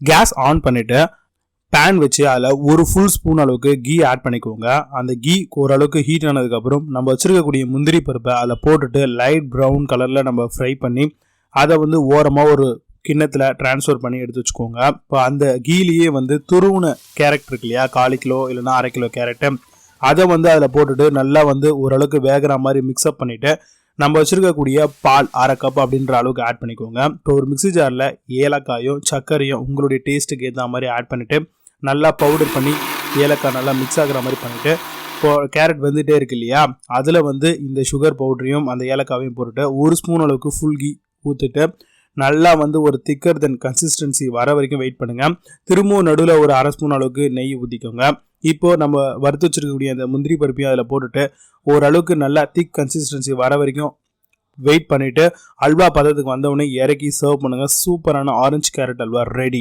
Case on பண்ணிவிட்டு pan வச்சு அதில் ஒரு ஃபுல் ஸ்பூன் அளவுக்கு கீ ஆட் பண்ணிக்கோங்க. அந்த கீ ஓரளவுக்கு ஹீட் ஆனதுக்கப்புறம் நம்ம வச்சுருக்கக்கூடிய முந்திரி பருப்பை அதில் போட்டுட்டு லைட் ப்ரௌன் கலரில் நம்ம ஃப்ரை பண்ணி அதை ஓரமாக ஒரு கிண்ணத்தில் ட்ரான்ஸ்ஃபர் பண்ணி எடுத்து வச்சுக்கோங்க. இப்போ அந்த கீலேயே துருவுன கேரட் இருக்கு இல்லையா, 1/4 கிலோ இல்லைனா 1/2 கிலோ கேரட்டு, அதை அதில் போட்டுட்டு நல்லா ஓரளவுக்கு வேகிற மாதிரி மிக்ஸ்அப் பண்ணிவிட்டு நம்ம வச்சுருக்கக்கூடிய பால் 1/2 கப் அப்படின்ற அளவுக்கு ஆட் பண்ணிக்கோங்க. இப்போ ஒரு மிக்ஸி ஜாரில் ஏலக்காயும் சர்க்கரையும் உங்களுடைய டேஸ்ட்டுக்கு ஏற்ற மாதிரி ஆட் பண்ணிவிட்டு நல்லா பவுடர் பண்ணி ஏலக்காய் நல்லா மிக்ஸ் ஆகிற மாதிரி பண்ணிவிட்டு இப்போது கேரட் வெந்துகிட்டே இருக்கு இல்லையா, அதில் இந்த சுகர் பவுடரையும் அந்த ஏலக்காவையும் போட்டுட்டு 1 ஸ்பூன் அளவுக்கு ஃபுல் கீ ஊற்றிட்டு நல்லா ஒரு திக்கர் தென் கன்சிஸ்டன்சி வர வரைக்கும் வெயிட் பண்ணுங்கள். திரும்பவும் நடுவில் ஒரு 1/2 ஸ்பூன் அளவுக்கு நெய் ஊற்றிக்கோங்க. இப்போது நம்ம வறுத்து வச்சுருக்கக்கூடிய அந்த முந்திரி பருப்பையும் அதில் போட்டுட்டு ஓரளவுக்கு நல்லா திக் கன்சிஸ்டன்சி வர வரைக்கும் வெயிட் பண்ணிவிட்டு அல்வா பதத்துக்கு வந்தவுடனே இறக்கி சர்வ் பண்ணுங்கள். சூப்பரான ஆரஞ்சு கேரட் அல்வா ரெடி.